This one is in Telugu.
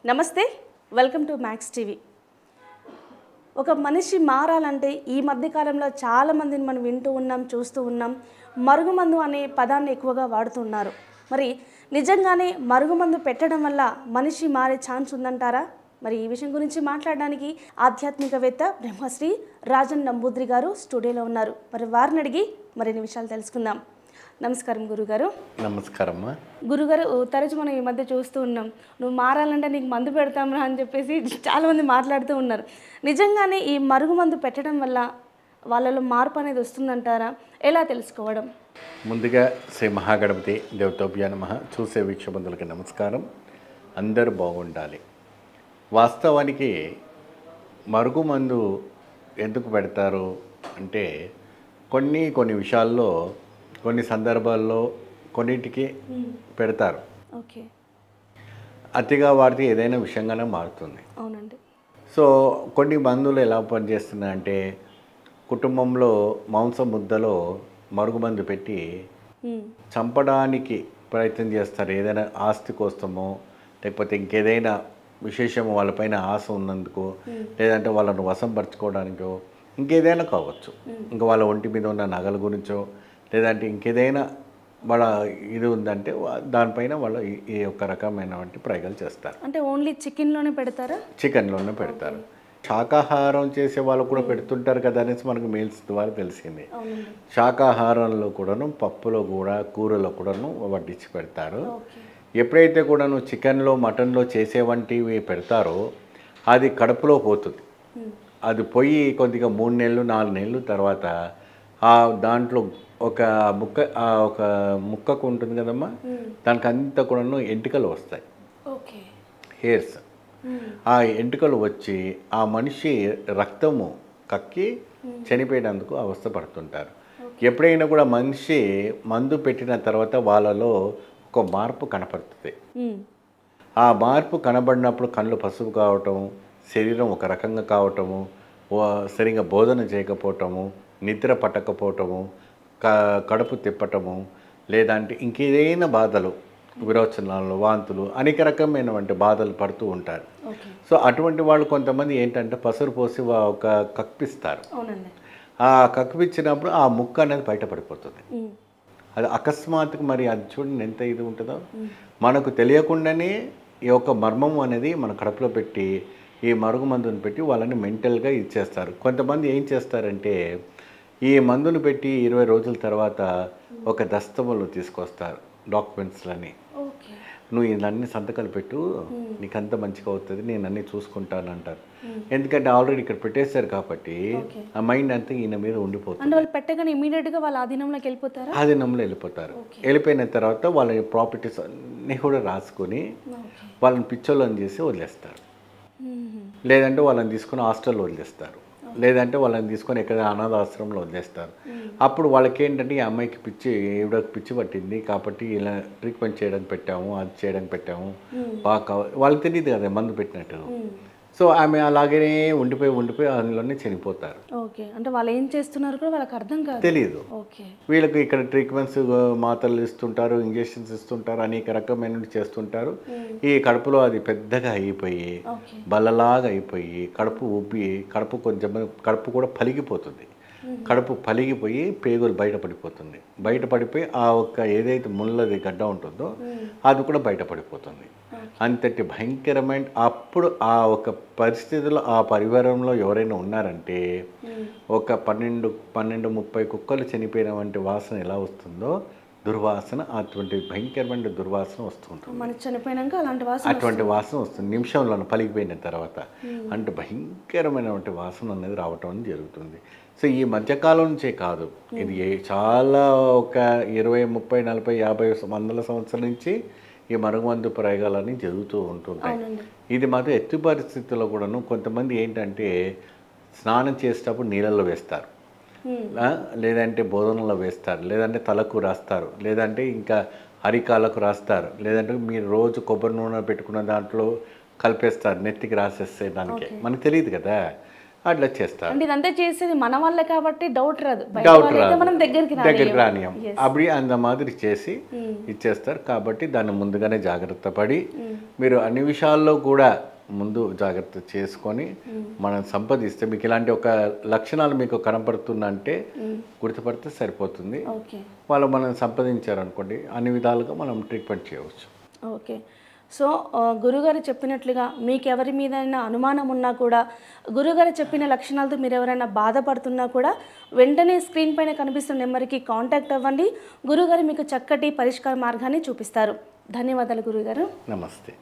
నమస్తే, వెల్కమ్ టు మ్యాక్స్ టీవీ. ఒక మనిషి మారాలంటే ఈ మధ్యకాలంలో చాలామందిని మనం వింటూ ఉన్నాం, చూస్తూ ఉన్నాం. మరుగుమందు అనే పదాన్ని ఎక్కువగా వాడుతున్నారు. మరి నిజంగానే మరుగుమందు పెట్టడం వల్ల మనిషి మారే ఛాన్స్ ఉందంటారా? మరి ఈ విషయం గురించి మాట్లాడడానికి ఆధ్యాత్మికవేత్త బ్రహ్మశ్రీ రాజన్ నంబూద్రి గారు స్టూడియోలో ఉన్నారు. మరి వారిని అడిగి మరిన్ని విషయాలు తెలుసుకుందాం. నమస్కారం గురుగారు. నమస్కారం గురుగారు, తరచు మనం ఈ మధ్య చూస్తూ ఉన్నాం, నువ్వు మారాలంటే నీకు మందు పెడతాంరా అని చెప్పేసి చాలామంది మాట్లాడుతూ ఉన్నారు. నిజంగానే ఈ మరుగుమందు పెట్టడం వల్ల వాళ్ళలో మార్పు అనేది వస్తుందంటారా? ఎలా తెలుసుకోవడం? ముందుగా శ్రీ మహాగణపతి దేవతోభ్య నమః. చూసే వీక్షబంధులకి నమస్కారం. అందరూ బాగుండాలి. వాస్తవానికి మరుగుమందు ఎందుకు పెడతారు అంటే కొన్ని విషయాల్లో, కొన్ని సందర్భాల్లో కొన్నిటికి పెడతారు. ఓకే, అతిగా వాడితే ఏదైనా విషయంగానే మారుతుంది. అవునండి. సో కొన్ని మందులు ఎలా పనిచేస్తున్నాయంటే కుటుంబంలో మాంసం ముద్దలో మరుగుమందు పెట్టి చంపడానికి ప్రయత్నం చేస్తారు. ఏదైనా ఆస్తి కోసమో, లేకపోతే ఇంకేదైనా విశేషం వాళ్ళపైన ఆశ ఉన్నందుకు, లేదంటే వాళ్ళను వశంపరచుకోవడానికో, ఇంకేదైనా కావచ్చు. ఇంకా వాళ్ళ ఒంటి మీద ఉన్న నగల గురించో, లేదంటే ఇంకేదైనా వాళ్ళ ఇది ఉందంటే దానిపైన వాళ్ళు ఈ యొక్క రకమైనటువంటి ప్రయోగాలు చేస్తారు. అంటే ఓన్లీ చికెన్లోనే పెడతారా? చికెన్లోనే పెడతారు. శాకాహారం చేసే వాళ్ళు కూడా పెడుతుంటారు కదా అనేసి మనకు మెయిల్స్ ద్వారా తెలిసింది. శాకాహారంలో కూడాను, పప్పులో కూడా, కూరలో కూడాను వడ్డించి పెడతారు. ఎప్పుడైతే కూడాను చికెన్లో, మటన్లో చేసే వంటివి పెడతారో అది కడుపులో పోతుంది. అది పోయి కొద్దిగా 3 నెలలు 4 నెలలు తర్వాత దాంట్లో ఒక ముక్కకు ఉంటుంది కదమ్మా, దానికి అంతా కూడాను ఎంటికలు వస్తాయి, హెయిర్స్. ఆ ఎంటికలు వచ్చి ఆ మనిషి రక్తము కక్కి చనిపోయేందుకు అవస్థపడుతుంటారు. ఎప్పుడైనా కూడా మనిషి మందు పెట్టిన తర్వాత వాళ్ళలో ఒక మార్పు కనపడుతుంది. ఆ మార్పు కనబడినప్పుడు కళ్ళు పసుపు కావటము, శరీరం ఒక రకంగా కావటము, సరిగా భోజన చేయకపోవటము, నిద్ర పట్టకపోవటము, కడుపు తిప్పటము, లేదంటే ఇంకేదైనా బాధలు, విరోచనాలు, వాంతులు, అనేక రకమైనటువంటి బాధలు పడుతూ ఉంటారు. సో అటువంటి వాళ్ళు కొంతమంది ఏంటంటే పసరు పోసి ఒక కక్కిస్తారు. ఆ కక్కిపించినప్పుడు ఆ ముక్క అనేది బయటపడిపోతుంది. అది అకస్మాత్తుగా, మరి అది చూడండి ఎంత ఇది ఉంటుందో. మనకు తెలియకుండానే ఈ యొక్క మర్మం అనేది మన కడుపులో పెట్టి ఈ మరుగుమందుని పెట్టి వాళ్ళని మెంటల్గా ఇచ్చేస్తారు. కొంతమంది ఏం చేస్తారంటే ఈ మందును పెట్టి 20 రోజుల తర్వాత ఒక దస్తములు తీసుకొస్తారు, డాక్యుమెంట్స్లని. నువ్వు ఇవన్నీ సంతకాలు పెట్టు, నీకు అంత మంచిగా అవుతుంది, నేను అన్నీ చూసుకుంటాను అంటారు. ఎందుకంటే ఆల్రెడీ ఇక్కడ పెట్టేశారు కాబట్టి ఆ మైండ్ అంతా ఈయన మీద ఉండిపోతుంది. వాళ్ళు పెట్టగానే ఇమీడియట్గా వాళ్ళ ఆధీనంలోకి వెళ్ళిపోతారు. ఆధీనంలో వెళ్ళిపోతారు. వెళ్ళిపోయిన తర్వాత వాళ్ళ ప్రాపర్టీస్ అన్నీ కూడా రాసుకొని వాళ్ళని పిచ్చోళ్ళని చేసి వదిలేస్తారు. లేదంటే వాళ్ళని తీసుకొని హాస్టల్లో వదిలేస్తారు, లేదంటే వాళ్ళని తీసుకొని ఎక్కడ అనాథాశ్రమంలో వదిలేస్తారు. అప్పుడు వాళ్ళకి ఏంటంటే ఈ అమ్మాయికి ఈవిడకి పిచ్చి పట్టింది కాబట్టి ఇలా ట్రీట్మెంట్ చేయడానికి పెట్టాము, అది చేయడానికి పెట్టాము, బాగా వాళ్ళకి తెలియదు కదా మందు పెట్టినట్టు. సో ఆమె అలాగే ఉండిపోయి అందులోనే చనిపోతారు. ఓకే, అంటే వాళ్ళు ఏం చేస్తున్నారు కూడా వాళ్ళకి అర్థం కాదు, తెలియదు. ఓకే, వీళ్ళకి ఇక్కడ ట్రీట్మెంట్స్, మాత్రలు ఇస్తుంటారు, ఇంజెక్షన్స్ ఇస్తుంటారు, అనేక రకమైన చేస్తుంటారు. ఈ కడుపులో అది పెద్దగా అయిపోయి బల్లలాగా అయిపోయి కడుపు ఉబ్బి, కడుపు కూడా పలిగిపోతుంది. కడుపు పలిగిపోయి పేగులు బయటపడిపోయి ఆ ఒక్క ఏదైతే ముళ్ళది గడ్డ ఉంటుందో అది కూడా బయటపడిపోతుంది. అంతటి భయంకరమైన అప్పుడు ఆ ఒక పరిస్థితిలో ఆ పరివారంలో ఎవరైనా ఉన్నారంటే ఒక 12-30 కుక్కలు చనిపోయిన వంటి వాసన ఎలా వస్తుందో దుర్వాసన, అటువంటి భయంకరమైన దుర్వాసన వస్తుంటుంది. చనిపోయినాక అటువంటి వాసన వస్తుంది నిమిషంలో పలిగిపోయిన తర్వాత. అంటే భయంకరమైనటువంటి వాసన అనేది రావటం జరుగుతుంది. సో ఈ మధ్యకాలం నుంచే కాదు, ఇది చాలా ఒక 20, 30, 40, 50, 100 సంవత్సరాల నుంచి ఈ మరుగుమందు ప్రయోగాలన్నీ జరుగుతూ ఉంటుంటాయి. ఇది మాత్రం ఎత్తు పరిస్థితుల్లో కూడాను కొంతమంది ఏంటంటే స్నానం చేసేటప్పుడు నీళ్ళల్లో వేస్తారు, లేదంటే భోజనంలో వేస్తారు, లేదంటే తలకు రాస్తారు, లేదంటే ఇంకా అరికాలకు రాస్తారు, లేదంటే మీరు రోజు కొబ్బరి నూనె పెట్టుకున్న దాంట్లో కలిపేస్తారు, నెత్తికి రాసేస్తే దానికి మనకు తెలియదు కదా. అట్లా చేస్తారు. అంటే ఇదంతా చేసేది మన వల్లే కాబట్టి డౌట్ రాదు, బయట డౌట్ వాళ్ళైతే రాదు, మనం దగ్గరికి రానియం. అప్పుడు అంత మాదిరి చేసి ఇచ్చేస్తారు. కాబట్టి దాన్ని ముందుగానే జాగ్రత్త పడి మీరు అన్ని విషయాల్లో కూడా ముందు జాగ్రత్త చేసుకొని మనం సంపాదిస్తే మీకు ఇలాంటి ఒక లక్షణాలు మీకు కనపడుతుందంటే గుర్తుపడితే సరిపోతుంది. వాళ్ళు మనం సంపాదించారనుకోండి అన్ని విధాలుగా మనం ట్రీట్మెంట్ చేయవచ్చు. ఓకే. సో గురుగారు చెప్పినట్లుగా మీకు ఎవరి మీదైనా అనుమానం ఉన్నా కూడా, గురుగారు చెప్పిన లక్షణాలతో మీరు ఎవరైనా బాధపడుతున్నా కూడా వెంటనే స్క్రీన్ పైన కనిపిస్తున్న నెంబర్కి కాంటాక్ట్ అవ్వండి. గురుగారు మీకు చక్కటి పరిష్కార మార్గాన్ని చూపిస్తారు. ధన్యవాదాలు గురుగారు. నమస్తే.